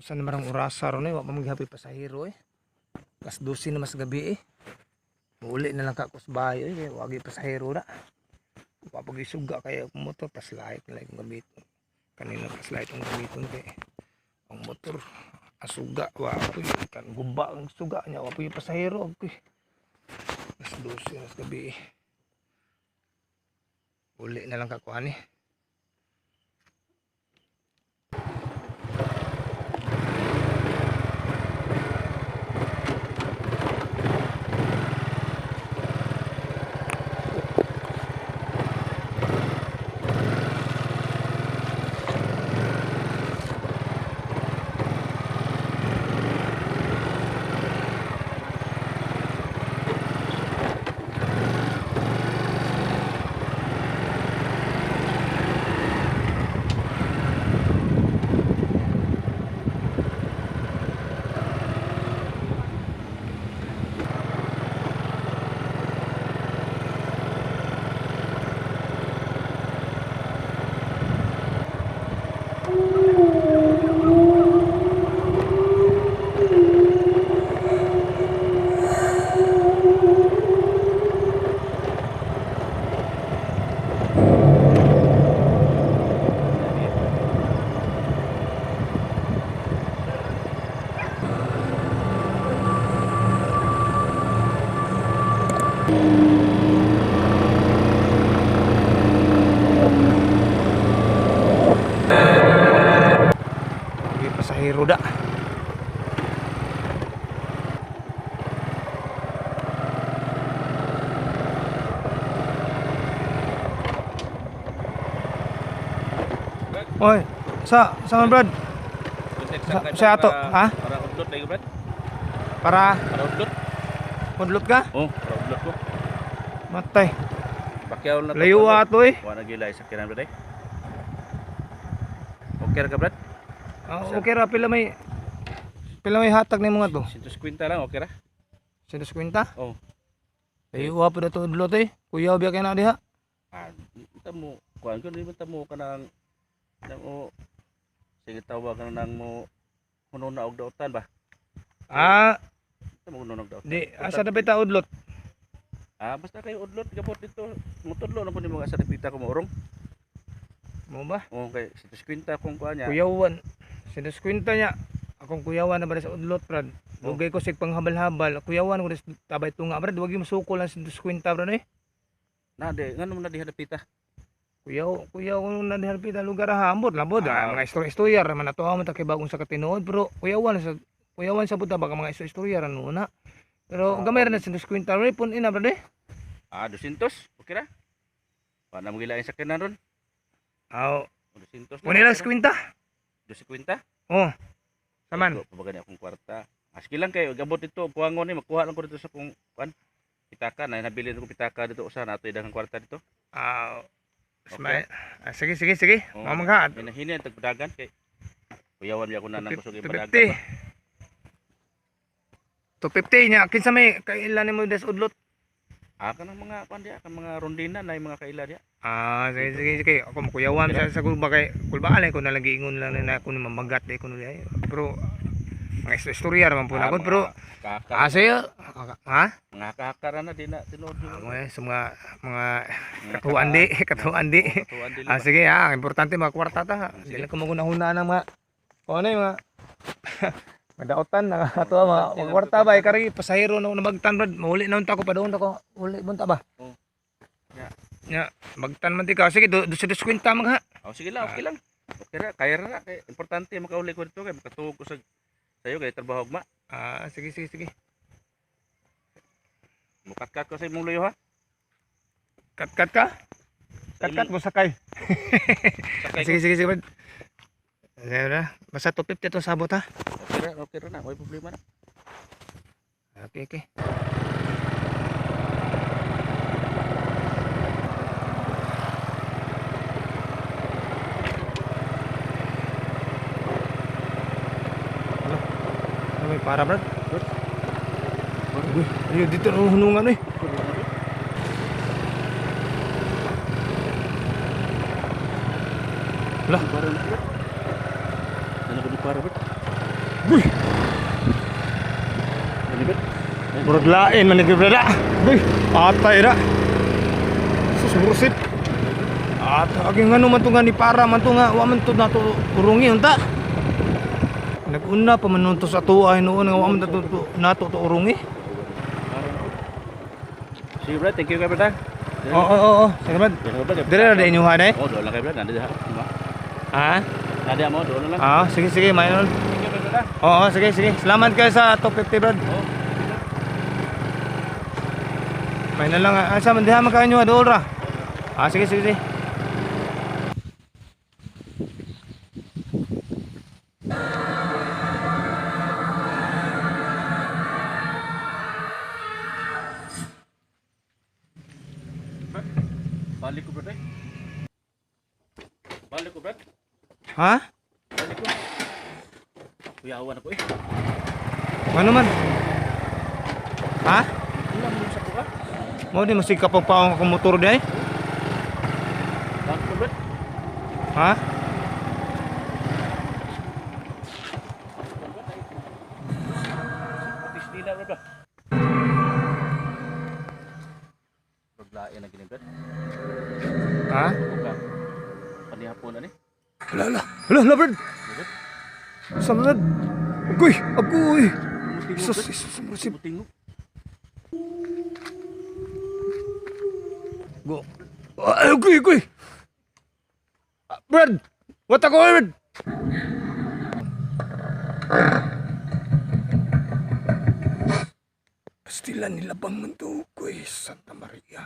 Saan naman ang orasa ron eh, wak pa maghapi pasahero eh. Kas 12 na mas gabi eh. Uli na lang kako sa bahay eh, wagi pasahero na. Kapag isuga kaya ang motor, paslahit nila yung gamiton. Kanina paslahit yung gamiton kay ang motor. Asuga, wapoy, kan gumba ang suga niya, wapoy pasahero. Okay. Kas 12 na mas gabi eh. Uli na lang kakuhan eh. Pasahero da. Oy, sa Brad. Sa ato, ha? Para udlot lagi, Brad. Para Para udlot. udlot ka? Oh, para udlot ko. Matay. Bakyaw na to. Layo ato eh. Wala gila sa kiran, Brad. Okay ra ka, Brad? Okay ra pila may hatag ni mga to. 150 lang, okay ra? 150? Oh. Layo pa na to udlot eh. Kuya biya kay na diha. Ah, kita mo, kuan ko di ta mo kanang mo sige tawag ka nang mo kuno na og dautan ba? Ah, Kita mo kuno na og dautan. di asa na bita udlot. Ah, basta kayo udlot gabot dito. Mutudlo na po nimo asa dipita ko mo urong. Mo ba? Oh, kay 150 kung kuan niya. Kuyawan. 150 niya. Akong kuyawan na ba sa udlot, Brad. Oh. Dugay ko sig panghabal-habal. Kuyawan ko tabay tunga, Brad. Wag mo sukol lang 150, Brad eh. Na de, ngano man na diha dapita? Kuyaw ko na diharpita lugar hambot labod. Ah. Mga istorya man nato man ta kay bagong sa katinood, pero kuyawan sa buta baka mga istorya ran muna. Pero Ah. gamay ra na 150 rin pun ina, Brad eh. Ah, 200. Okay ra? Paano mo gilain sa kanan ron? Aw, 200 kunin lang 50. 250? Oh. Saman. Pabaga akong kwarta. Aski lang kayo gabot dito kuwangon ni makuha lang ko dito sa kung kuan. Pitaka na nabili ko pitaka dito usa na ato idang kwarta dito. Aw. Okay. Sige. Oh. Mamangha. Hinahin ang tagpadagan kay kuyawan biya ko na nang kusog ipadagan. 250. 250 niya. Kinsa may kailan nimo des udlot? Ah, kanang mga kuan diya, kan mga rondina na yung mga kaila diya. Sige. Ako makuyawan sa kulba kay kulba alay ko na lagi ingon lang na ako ni mamagat ko no diay. Pero mga istorya naman po na ako, pero saya ha? Mga kakara na di na tinuod mo. Sa mga katuan di. Katuan di. Sige ha, importante mga kwarta ta. Dili ko magunahuna ng mga ano yung mga madaotan na ato mga kwarta ba kari pasahero na magtan rod, mauli na unta ko pa doon ako. Uli bunta ba? Oh. Ya, magtan man ti ka. Sige, 250 magha. Oh, sige lang, okay lang. Okay ra, kaya ra kay importante makauli ko dito kay makatuog ko sa sayo kay trabaho ugma. Sige. Mukat ko sa imong luyo ha. Kat ka? Kat mo sakay. Sakay ko. Sige. Sige na. Basta 250 to sabot ha. Okay ra na, may problema na. Okay. May para, Brad. Ayun, dito ang hunungan eh. Lah, Ano ko di para ba? Uy, Ano ba? murag lain man ni brada. Uy, atay ra. Sus mursip. At aging ngano man to nga ni para man to nga wa man to nato urungi unta. Naguna pa man to sa tuay noon nga wa man to nato to urungi. Sige Brad, thank you kay Brad. Oo. Sige man. Dire na din yung hada. Oh, doon lang kay Brad, nandito ha. Diba? Ha? Nadi mo, doon lang. Ah, sige, mayroon. Thank you kay Brad. Oo, sige. Salamat kayo sa top 50, Brad. Oh. May na lang, asa man diha man kayo nyo adol ra. Ah, sige. Balik ko Brad. Balik ko Brad. Ha? Balik ko. Kuyawan ako eh. Ano man? Ha? Ulam mo sa kuha. Mo di masig kapag paong akong motor di ay? Balik ko Brad. Ha? Patis di na Brad. Paglain na gini Brad. Ha? Buka. Panihapon ani. Hala, Brad. Brad. Sa Brad. Agoy. Isus, Musip. tingog. Go. Agoy. Brad. What ako, Brad? Pastilan nila bang mantukoy, Santa Maria.